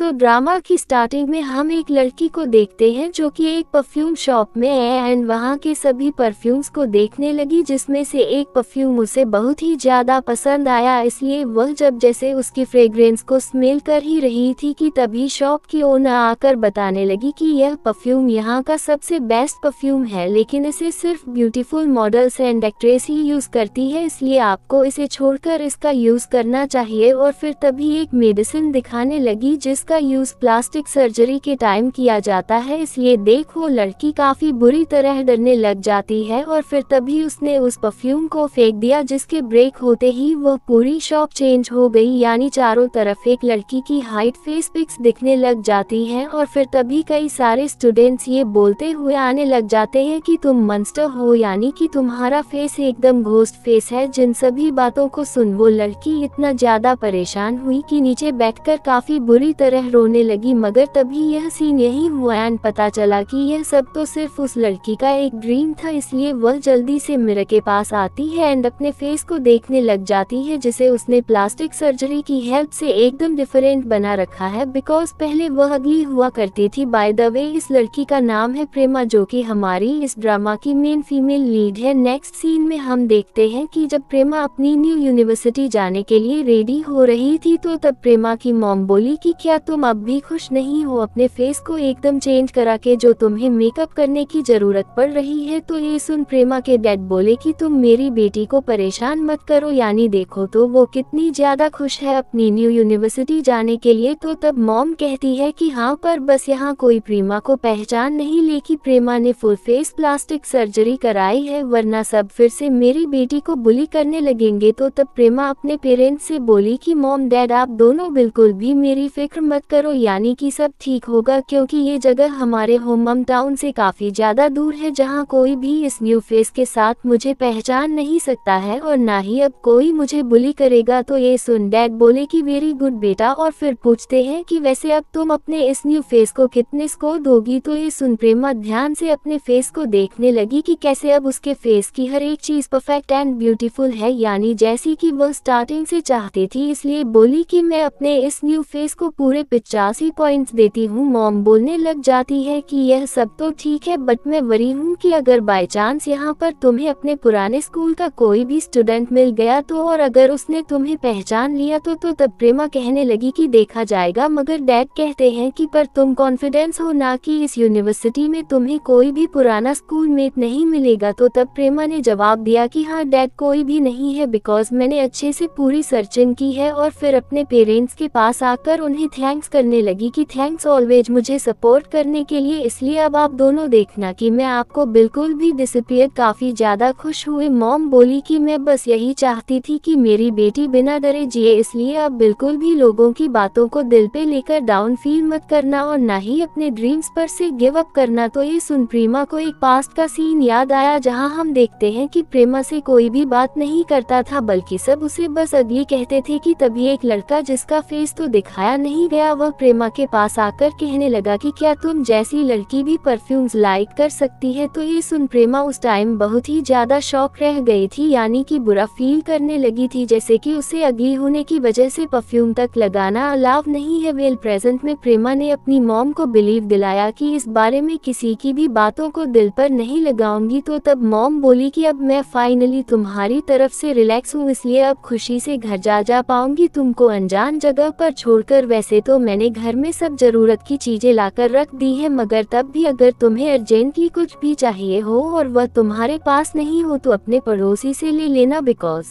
Drama की starting में हम एक लड़की को देखते हैं जो कि एक परफ्यूम शॉप में है एंड वहाँ के सभी परफ्यूम्स को देखने लगी, जिसमें से एक परफ्यूम उसे बहुत ही ज़्यादा पसंद आया। इसलिए वह जब जैसे उसकी फ्रेग्रेंस को स्मेल कर ही रही थी कि तभी शॉप की ओनर आकर बताने लगी कि यह परफ्यूम यहाँ का सबसे बेस्ट परफ्यूम है, लेकिन इसे सिर्फ beautiful models and actress he use करती है, इसलिए आपको इसे छोड़कर इसका यूज़ करना चाहिए। और फिर तभी एक मेडिसिन दिखाने लगी जिसका यूज प्लास्टिक सर्जरी के टाइम किया जाता है, इसलिए देखो लड़की काफी बुरी तरह डरने लग जाती है। और फिर तभी उसने उस परफ्यूम को फेंक दिया, जिसके ब्रेक होते ही वह पूरी शॉप चेंज हो गई, यानी चारों तरफ एक लड़की की हाइट फेस पिक्स दिखने लग जाती हैं। और फिर तभी कई सारे स्टूडेंट्स ये बोलते हुए आने लग जाते हैं कि तुम मॉन्स्टर हो, यानी कि तुम्हारा फेस एकदम घोस्ट फेस है। जिन सभी बातों को सुन वो लड़की इतना ज्यादा परेशान हुई कि नीचे बैठकर काफी बुरी तरह रोने लगी। मगर तभी यह सीन यही हुआ एंड पता चला कि यह सब तो सिर्फ उस लड़की का एक ड्रीम था, इसलिए वह जल्दी से मिरर के पास आती है एंड अपने फेस को देखने लग जाती है, जिसे उसने प्लास्टिक सर्जरी की हेल्प से एकदम डिफरेंट बना रखा है, बिकॉज पहले वह अगली हुआ करती थी। बाय द वे इस लड़की का नाम है प्रेमा, जो कि हमारी इस ड्रामा की मेन फीमेल लीड है। नेक्स्ट सीन में हम देखते हैं कि जब प्रेमा अपनी न्यू यूनिवर्सिटी जाने के लिए रेडी हो रही थी तो तब प्रेमा की मॉम बोली कि क्या तुम अब भी खुश नहीं हो अपने फेस को एकदम चेंज करा के, जो तुम्हें मेकअप करने की जरूरत पड़ रही है। तो ये सुन प्रेमा के डैड बोले कि तुम मेरी बेटी को परेशान मत करो, यानी देखो तो वो कितनी ज्यादा खुश है अपनी न्यू यूनिवर्सिटी जाने के लिए। तो तब मॉम कहती है कि हाँ, पर बस यहाँ कोई प्रेमा को पहचान नहीं ले कि प्रेमा ने फुल फेस प्लास्टिक सर्जरी कराई है, वरना सब फिर से मेरी बेटी को बुली करने लगेंगे। तो तब प्रेमा अपने पेरेंट्स से बोली कि मॉम डैड आप दोनों बिल्कुल भी मेरी फिक्र मत करो, यानी कि सब ठीक होगा, क्योंकि ये जगह हमारे होम टाउन से काफी ज्यादा दूर है, जहाँ कोई भी इस न्यू फेस के साथ मुझे पहचान नहीं सकता है और ना ही अब कोई मुझे बुली करेगा। तो ये सुन डैड बोले कि वेरी गुड बेटा, और फिर पूछते हैं कि वैसे अब तुम अपने इस न्यू फेस को कितने स्कोर दोगी। तो ये सुन प्रेमा ध्यान से अपने फेस को देखने लगी कि कैसे अब उसके फेस की हर एक चीज परफेक्ट एंड ब्यूटीफुल है, यानी जैसी कि वह स्टार्टिंग से चाहती थी। इसलिए बोली कि मैं अपने इस न्यू फेस को पूरे 85 पॉइंट्स देती हूँ। मॉम बोलने लग जाती है कि यह सब तो ठीक है, बट मैं वरी हूँ कि अगर बाय चांस यहाँ पर तुम्हें अपने पुराने स्कूल का कोई भी स्टूडेंट मिल गया तो, और अगर उसने तुम्हें पहचान लिया तो तब प्रेमा कहने लगी कि देखा जाएगा। मगर डैड कहते हैं कि पर तुम कॉन्फिडेंस हो ना कि इस यूनिवर्सिटी में तुम्हें कोई भी पुराना स्कूल मेट नहीं मिलेगा। तो तब प्रेमा ने जवाब दिया कि हाँ डैड, कोई भी नहीं है, बिकॉज मैंने अच्छे से पूरी सर्चिंग की है। और फिर अपने पेरेंट्स के पास आकर उन्हें थैंक्स करने लगी कि थैंक्स ऑलवेज मुझे सपोर्ट करने के लिए, इसलिए अब आप दोनों देखना कि मैं आपको बिल्कुल भी डिसअपियर। काफी ज्यादा खुश हुए मॉम बोली कि मैं बस यही चाहती थी कि मेरी बेटी बिना डरे जिए, इसलिए अब बिल्कुल भी लोगों की बातों को दिल पे लेकर डाउन फील मत करना और ना ही अपने ड्रीम्स पर से गिव अप करना। तो ये सुन प्रेमा को एक पास्ट का सीन याद आया, जहां हम देखते हैं कि प्रेमा से कोई भी बात नहीं करता था, बल्कि सब उसे बस अगली कहते थे कि तभी एक लड़का जिसका फेस तो दिखाया नहीं गया, वह प्रेमा के पास आकर कहने लगा कि क्या तुम जैसी लड़की भी परफ्यूम्स लाइक कर सकती है। तो ये सुन प्रेमा उस टाइम बहुत ही ज्यादा शॉक रह गई थी, यानी कि बुरा फील करने लगी थी, जैसे कि उसे अगली होने की वजह से परफ्यूम तक लगाना अलाउ नहीं है। वेल प्रेजेंट में प्रेमा ने अपनी मॉम को बिलीव दिलाया कि इस बारे में किसी की भी बातों को दिल पर नहीं लगाऊंगी। तो तब मॉम बोली कि अब मैं फाइनली तुम्हारी तरफ से रिलैक्स हूँ, इसलिए अब खुशी से घर जा पाऊंगी तुमको अनजान जगह पर छोड़कर। वैसे तो मैंने घर में सब जरूरत की चीजें लाकर रख दी है, मगर तब भी अगर तुम्हें अर्जेंटली कुछ भी चाहिए हो और वह तुम्हारे पास नहीं हो तो अपने पड़ोसी से ले लेना, बिकॉज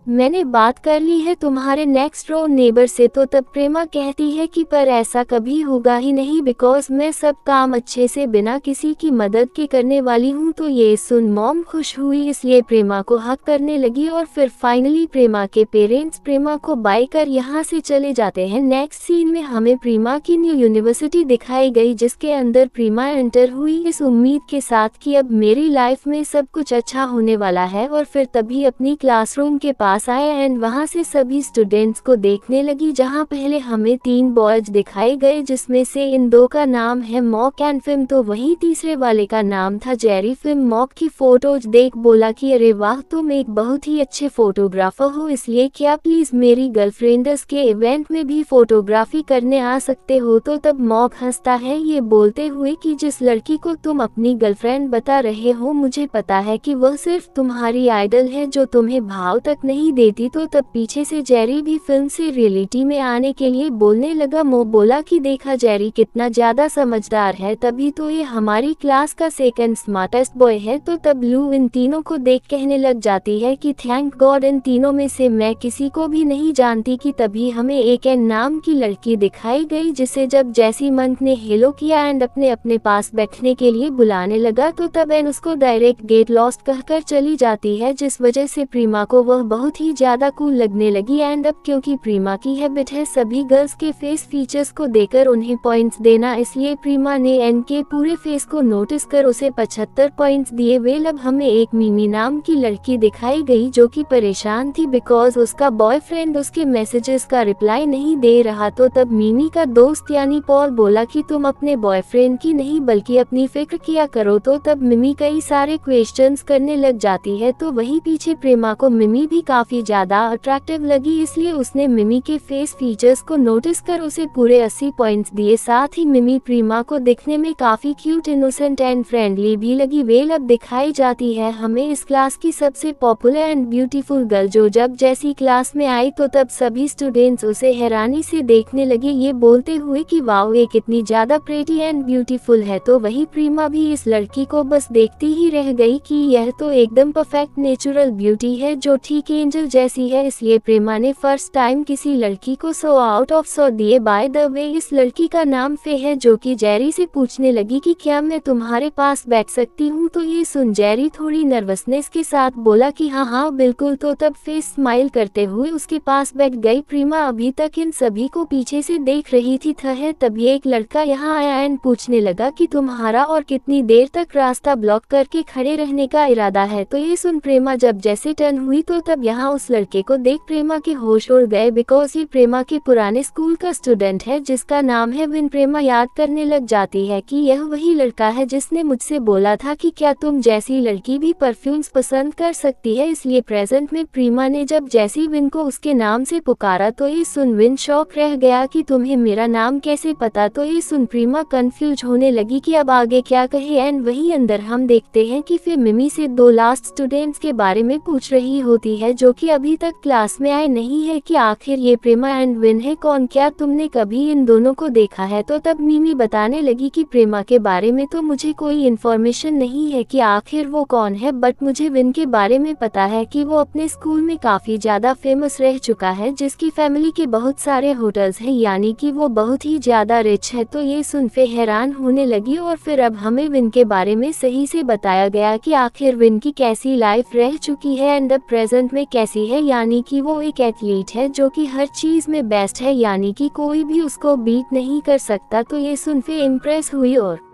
मैंने बात कर ली है तुम्हारे नेक्स्ट डोर नेबर से। तो तब प्रेमा कहती है कि पर ऐसा कभी होगा ही नहीं, बिकॉज मैं सब काम अच्छे से बिना किसी की मदद के करने वाली हूँ। तो ये सुन मॉम खुश हुई, इसलिए प्रेमा को हक करने लगी और फिर फाइनली प्रेमा के पेरेंट्स प्रेमा को बाय कर यहाँ से चले जाते हैं। नेक्स्ट सीन में हमें प्रेमा की न्यू यूनिवर्सिटी दिखाई गई, जिसके अंदर प्रेमा एंटर हुई इस उम्मीद के साथ कि अब मेरी लाइफ में सब कुछ अच्छा होने वाला है। और फिर तभी अपनी क्लासरूम के पास क्लास आया एंड वहाँ से सभी स्टूडेंट्स को देखने लगी, जहाँ पहले हमें 3 बॉयज दिखाए गए जिसमें से इन 2 का नाम है मॉक एंड फिम, तो वहीं तीसरे वाले का नाम था जेरी। फिम मॉक की फोटोज देख बोला कि अरे वाह, तुम एक बहुत ही अच्छे फोटोग्राफर हो, इसलिए क्या प्लीज मेरी गर्लफ्रेंड्स के इवेंट में भी फोटोग्राफी करने आ सकते हो। तो तब मॉक हंसता है ये बोलते हुए कि जिस लड़की को तुम अपनी गर्लफ्रेंड बता रहे हो मुझे पता है कि वह सिर्फ तुम्हारी आइडल है जो तुम्हें भाव तक नहीं देती। तो तब पीछे से जेरी भी फिल्म से रियलिटी में आने के लिए बोलने लगा। मो बोला कि देखा जेरी कितना ज्यादा समझदार है, तभी तो ये हमारी क्लास का सेकंड स्मार्टेस्ट बॉय है। तो तब लू इन तीनों को देख कहने लग जाती है कि थैंक गॉड इन तीनों में से मैं किसी को भी नहीं जानती। कि तभी हमें एक एन नाम की लड़की दिखाई गई जिसे जब जैसी मंथ ने हेलो किया एंड अपने पास बैठने के लिए बुलाने लगा, तो तब एन उसको डायरेक्ट गेट लॉस्ट कहकर चली जाती है, जिस वजह से प्रीमा को वह बहुत ही ज्यादा कूल लगने लगी। एंड अब क्योंकि प्रीमा की हैबिट है सभी गर्ल्स के फेस फीचर्स को देकर उन्हें पॉइंट्स देना, इसलिए प्रीमा ने एन के पूरे फेस को नोटिस कर उसे 75 पॉइंट्स दिए। वेल अब हमें एक मिमी नाम की लड़की दिखाई गई जो कि परेशान थी बिकॉज उसका बॉयफ्रेंड उसके मैसेजेस का रिप्लाई नहीं दे रहा। तो तब मिमी का दोस्त यानी पॉल बोला कि तुम अपने बॉयफ्रेंड की नहीं बल्कि अपनी फिक्र किया करो। तो तब मिमी कई सारे क्वेश्चंस करने लग जाती है, तो वहीं पीछे प्रेमा को मिमी भी काफी ज्यादा अट्रैक्टिव लगी, इसलिए उसने मिमी के फेस फीचर्स को नोटिस कर उसे पूरे 80 पॉइंट्स दिए। साथ ही मिमी प्रीमा को दिखने में काफी क्यूट, इनोसेंट एंड फ्रेंडली भी लगी। वेल अब दिखाई जाती है हमें इस क्लास की सबसे पॉपुलर एंड ब्यूटीफुल गर्ल जो जब जैसी क्लास में आई तो तब सभी स्टूडेंट्स उसे हैरानी से देखने लगे ये बोलते हुए कि वाओ ये कितनी ज्यादा प्रेटी एंड ब्यूटीफुल है। तो वही प्रीमा भी इस लड़की को बस देखती ही रह गई कि यह तो एकदम परफेक्ट नेचुरल ब्यूटी है जो ठीक एंजल जैसी है, इसलिए प्रेमा ने फर्स्ट टाइम किसी लड़की को 100 आउट ऑफ 100 दिए। बाय द वे इस लड़की का नाम फे है जो कि जेरी से पूछने लगी कि क्या मैं तुम्हारे पास बैठ सकती हूँ। तो ये सुन जेरी थोड़ी नर्वसनेस के साथ बोला कि हाँ हाँ बिल्कुल। तो तब फे स्माइल करते हुए उसके पास बैठ गई। प्रीमा अभी तक इन सभी को पीछे से देख रही थी तभी एक लड़का यहाँ आया एंड पूछने लगा कि तुम्हारा और कितनी देर तक रास्ता ब्लॉक करके खड़े रहने का इरादा है। तो ये सुन प्रेमा जब जैसे टर्न हुई तो तब यहाँ उस लड़के को देख प्रेमा के होश उड़ गए बिकॉज ये प्रेमा के पुराने स्कूल का स्टूडेंट है जिसका नाम है विन। प्रेमा याद करने लग जाती है कि यह वही लड़का है जिसने मुझसे बोला था कि क्या तुम जैसी लड़की भी परफ्यूम्स पसंद कर सकती है, इसलिए प्रेजेंट में प्रीमा ने जब जैसी विन को उसके नाम से पुकारा तो ये सुन विन शॉक रह गया कि तुम्हें मेरा नाम कैसे पता। तो ये सुन प्रीमा कंफ्यूज होने लगी कि अब आगे क्या कहे एंड वहीं अंदर हम देखते हैं कि फिर मिमी से 2 लास्ट स्टूडेंट्स के बारे में पूछ रही होती है जो कि अभी तक क्लास में आए नहीं है कि आखिर ये प्रेमा एंड विन है कौन, क्या तुमने कभी इन दोनों को देखा है। तो तब मिमी बताने लगी कि प्रेमा के बारे में तो मुझे कोई इन्फॉर्मेशन नहीं है कि आखिर वो कौन है, बट मुझे विन के बारे में पता है कि वो अपने स्कूल में काफी ज्यादा फेमस रह चुका है जिसकी फैमिली के बहुत सारे होटल्स हैं, यानी कि वो बहुत ही ज्यादा रिच है। तो ये सुन फे हैरान होने लगी और फिर अब हमें विन के बारे में सही से बताया गया कि आखिर विन की कैसी लाइफ रह चुकी है एंड अब प्रेजेंट में कैसी है, यानी कि वो एक एथलीट है जो कि हर चीज में बेस्ट है, यानी कि कोई भी उसको बीट नहीं कर सकता। तो ये सुन फे इम्प्रेस हुई और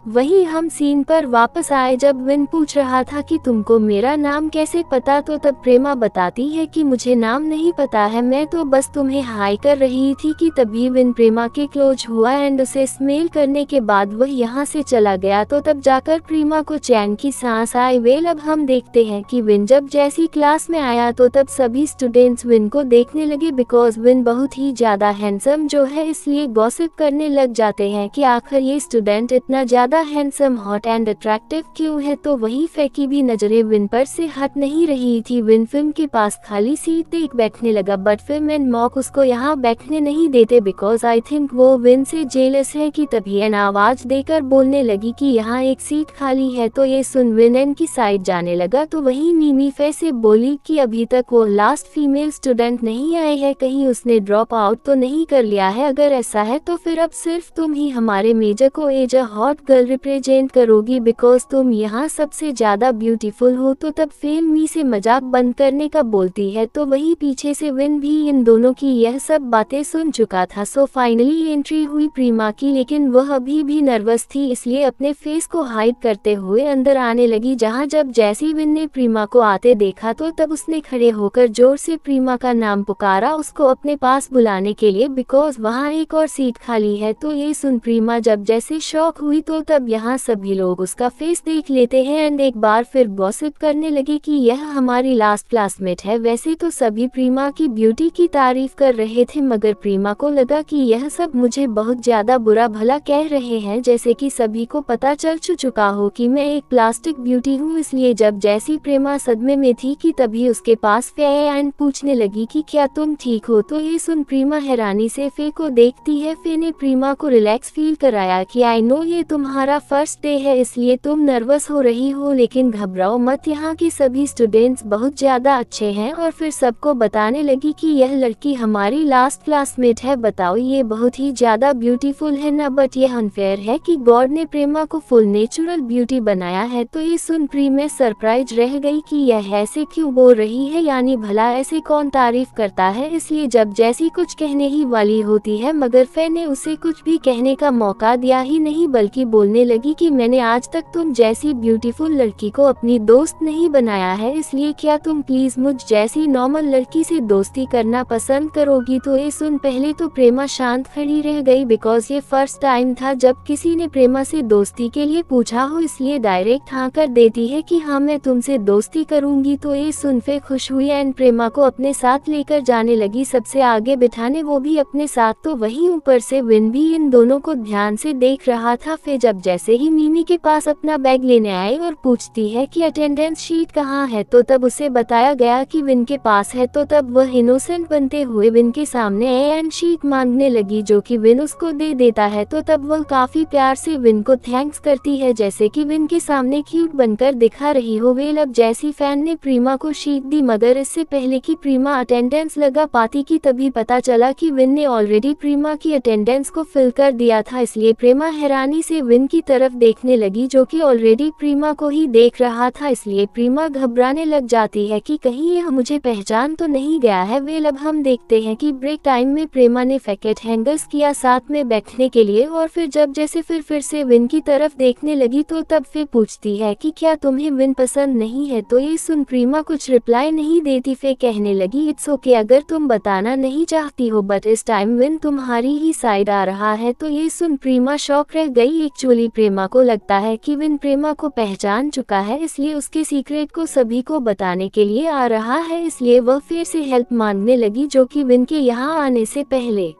वहीं हम सीन पर वापस आए जब विन पूछ रहा था कि तुमको मेरा नाम कैसे पता। तो तब प्रेमा बताती है कि मुझे नाम नहीं पता है, मैं तो बस तुम्हें हाई कर रही थी। कि तभी विन प्रेमा के क्लोज हुआ एंड उसे स्मेल करने के बाद वह यहाँ से चला गया। तो तब जाकर प्रेमा को चैन की सांस आई। वेल अब हम देखते हैं कि विन जब जैसी क्लास में आया तो तब सभी स्टूडेंट्स विन को देखने लगे बिकॉज विन बहुत ही ज्यादा हैंडसम जो है, इसलिए गॉसिप करने लग जाते हैं कि आखिर ये स्टूडेंट इतना ज्यादा हैंडसम हॉट एंड अट्रैक्टिव क्यों है। तो वही फे की भी नजरें विन पर से हट नहीं रही थी। विन फिल्म के पास खाली सीट देख बैठने लगा बट फिल्म एंड मॉक उसको यहाँ बैठने नहीं देते बिकॉज आई थिंक वो विन से जेलस है। कि तभी एन आवाज देकर बोलने लगी कि यहाँ एक सीट खाली है। तो ये सुन विन एन की साइड जाने लगा तो वही मिमी फे से बोली कि अभी तक वो लास्ट फीमेल स्टूडेंट नहीं आए है, कहीं उसने ड्रॉप आउट तो नहीं कर लिया है, अगर ऐसा है तो फिर अब सिर्फ तुम ही हमारे मेजर को as a hot girl circle represent करोगी बिकॉज तुम यहाँ सबसे ज्यादा ब्यूटीफुल हो। तो तब फेम मी से मजाक बंद करने का बोलती है, तो वही पीछे से विन भी इन दोनों की यह सब बातें सुन चुका था। सो फाइनली एंट्री हुई प्रीमा की, लेकिन वह अभी भी नर्वस थी, इसलिए अपने फेस को हाइड करते हुए अंदर आने लगी। जहाँ जब जैसी विन ने प्रीमा को आते देखा तो तब उसने खड़े होकर जोर से प्रीमा का नाम पुकारा, उसको अपने पास बुलाने के लिए, बिकॉज वहाँ एक और सीट खाली है। तो ये सुन प्रीमा जब जैसे शॉक हुई, तो तब यहाँ सभी लोग उसका फेस देख लेते हैं एंड एक बार फिर गॉसिप करने लगे कि यह हमारी लास्ट क्लासमेट है। वैसे तो सभी प्रीमा की ब्यूटी की तारीफ कर रहे थे, मगर प्रीमा को लगा कि यह सब मुझे बहुत ज्यादा बुरा भला कह रहे हैं, जैसे कि सभी को पता चल चुका हो कि मैं एक प्लास्टिक ब्यूटी हूँ। इसलिए जब जैसी प्रीमा सदमे में थी कि तभी उसके पास फे एंड पूछने लगी कि क्या तुम ठीक हो। तो ये सुन प्रीमा हैरानी से फे को देखती है। फे ने प्रीमा को रिलैक्स फील कराया कि आई नो ये तुम्हारा फर्स्ट डे है, इसलिए तुम नर्वस हो रही हो, लेकिन घबराओ मत, यहाँ के सभी स्टूडेंट्स बहुत ज्यादा अच्छे हैं। और फिर सबको बताने लगी कि यह लड़की हमारी लास्ट क्लासमेट है। बताओ ये बहुत ही ज्यादा ब्यूटीफुल है ना, बट यह अनफेयर है कि गॉड ने प्रेमा को फुल नेचुरल ब्यूटी बनाया है। तो ये सुन प्रीमा सरप्राइज रह गई कि यह ऐसे क्यों बोल रही है, यानी भला ऐसे कौन तारीफ करता है। इसलिए जब जैसी कुछ कहने ही वाली होती है, मगर फे ने उसे कुछ भी कहने का मौका दिया ही नहीं, बल्कि बोलने लगी कि मैंने आज तक तुम जैसी ब्यूटीफुल लड़की को अपनी दोस्त नहीं बनाया है, इसलिए क्या तुम प्लीज मुझ जैसी नॉर्मल लड़की से दोस्ती करना पसंद करोगी। तो ये सुन पहले तो प्रेमा शांत खड़ी रह गई, बिकॉज ये फर्स्ट टाइम था जब किसी ने प्रेमा से दोस्ती के लिए पूछा हो, इसलिए डायरेक्ट हाँ कर देती है कि हाँ मैं तुमसे दोस्ती करूंगी। तो ये सुन फे खुश हुई एंड प्रेमा को अपने साथ लेकर जाने लगी, सबसे आगे बिठाने, वो भी अपने साथ। तो वहीं ऊपर से विन भी इन दोनों को ध्यान से देख रहा था। फिर जब जैसे ही मिमी के पास अपना बैग लेने आए और पूछती है कि अटेंडेंस शीट कहाँ है, तो तब उसे बताया गया कि विन के पास है। तो तब वह इनोसेंट बनते हुए विन के सामने एंड शीट मांगने लगी, जो कि विन उसको दे देता है। तो तब वह काफी प्यार से विन को थैंक्स करती है, जैसे कि विन के सामने क्यूट बनकर दिखा रही हो। वेल अब जैसी फैन ने प्रीमा को शीट दी, मगर इससे पहले कि प्रीमा अटेंडेंस लगा पाती कि तभी पता चला कि विन ने ऑलरेडी प्रीमा की अटेंडेंस को फिल कर दिया था। इसलिए प्रेमा हैरानी से विन की तरफ देखने लगी, जो कि ऑलरेडी प्रीमा को ही देख रहा था। इसलिए प्रीमा घबराने लग जाती है कि कहीं यह मुझे पहचान तो नहीं गया है। वेल अब हम देखते हैं कि ब्रेक टाइम में प्रेमा ने पैकेट हैंगर्स किया साथ में बैठने के लिए, और फिर जब जैसे फिर से विन की तरफ देखने लगी, तो तब फिर पूछती है कि क्या तुम्हें विन पसंद नहीं है। तो ये सुन प्रीमा कुछ रिप्लाई नहीं देती, फिर कहने लगी इट्स ओके अगर तुम बताना नहीं चाहती हो, बट इस टाइम विन तुम्हारी ही साइड आ रहा है। तो ये सुन प्रीमा शॉक रह गई। एक्चुअली प्रेमा को लगता है कि विन प्रेमा को पहचान चुका है, इसलिए उसके सीक्रेट को सभी को बताने के लिए आ रहा है। इसलिए वह फिर से हेल्प मांगने लगी, जो कि विन के यहाँ आने से पहले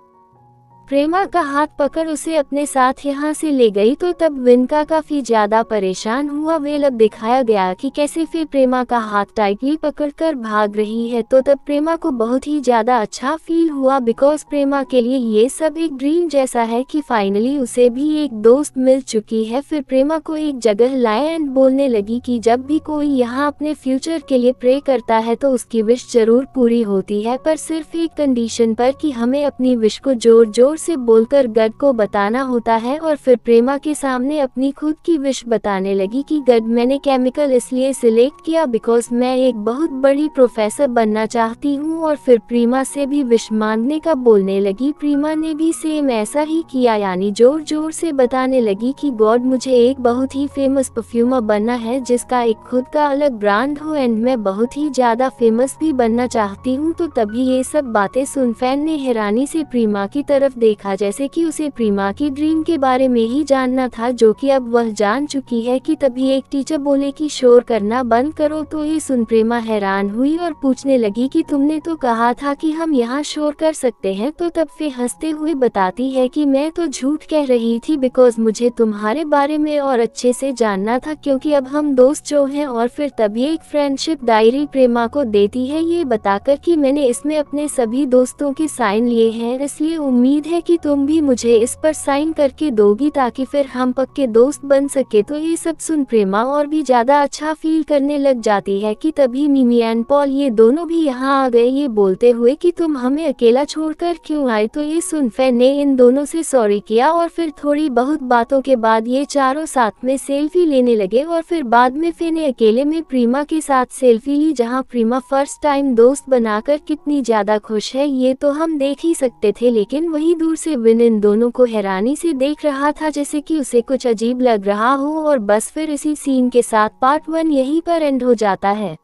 प्रेमा का हाथ पकड़ उसे अपने साथ यहाँ से ले गई। तो तब विन का काफी ज्यादा परेशान हुआ। वेल अब दिखाया गया कि कैसे फिर प्रेमा का हाथ टाइटली पकड़कर भाग रही है। तो तब प्रेमा को बहुत ही ज्यादा अच्छा फील हुआ, बिकॉज प्रेमा के लिए ये सब एक ड्रीम जैसा है कि फाइनली उसे भी एक दोस्त मिल चुकी है। फिर प्रेमा को एक जगह लाए एंड बोलने लगी कि जब भी कोई यहाँ अपने फ्यूचर के लिए प्रे करता है तो उसकी विश जरूर पूरी होती है, पर सिर्फ एक कंडीशन पर कि हमें अपनी विश को जोर जोर से बोलकर गॉड को बताना होता है। और फिर प्रेमा के सामने अपनी खुद की विश बताने लगी कि गॉड मैंने केमिकल इसलिए सिलेक्ट किया बिकॉज मैं एक बहुत बड़ी प्रोफेसर बनना चाहती हूँ। और फिर प्रेमा से भी विश मांगने का बोलने लगी। प्रेमा ने भी सेम ऐसा ही किया, यानी जोर जोर से बताने लगी कि गॉड मुझे एक बहुत ही फेमस परफ्यूमर बनना है जिसका एक खुद का अलग ब्रांड हो, एंड मैं बहुत ही ज्यादा फेमस भी बनना चाहती हूँ। तो तभी ये सब बातें सुन फैन ने हैरानी से प्रेमा की तरफ देखा, जैसे कि उसे प्रेमा की ड्रीम के बारे में ही जानना था, जो कि अब वह जान चुकी है। कि तभी एक टीचर बोले कि शोर करना बंद करो। तो ये सुन प्रेमा हैरान हुई और पूछने लगी कि तुमने तो कहा था कि हम यहाँ शोर कर सकते हैं। तो तब फिर हंसते हुए बताती है कि मैं तो झूठ कह रही थी, बिकॉज मुझे तुम्हारे बारे में और अच्छे से जानना था, क्योंकि अब हम दोस्त जो हैं। और फिर तभी एक फ्रेंडशिप डायरी प्रेमा को देती है, ये बताकर कि मैंने इसमें अपने सभी दोस्तों के साइन लिए हैं, इसलिए उम्मीद है कि तुम भी मुझे इस पर साइन करके दोगी ताकि फिर हम पक्के दोस्त बन सके। तो ये सब सुन प्रेमा और भी ज्यादा अच्छा फील करने लग जाती है कि तभी मिमी एंड पॉल ये दोनों भी यहाँ आ गए, ये बोलते हुए कि तुम हमें अकेला छोड़कर क्यों आए। तो ये सुन फे ने इन दोनों से सॉरी किया और फिर थोड़ी बहुत बातों के बाद ये चारों साथ में सेल्फी लेने लगे और फिर बाद में फे ने अकेले में प्रीमा के साथ सेल्फी ली, जहाँ प्रीमा फर्स्ट टाइम दोस्त बनाकर कितनी ज्यादा खुश है ये तो हम देख ही सकते थे। लेकिन वहीं दूर से विन इन दोनों को हैरानी से देख रहा था जैसे कि उसे कुछ अजीब लग रहा हो। और बस फिर इसी सीन के साथ पार्ट 1 यहीं पर एंड हो जाता है।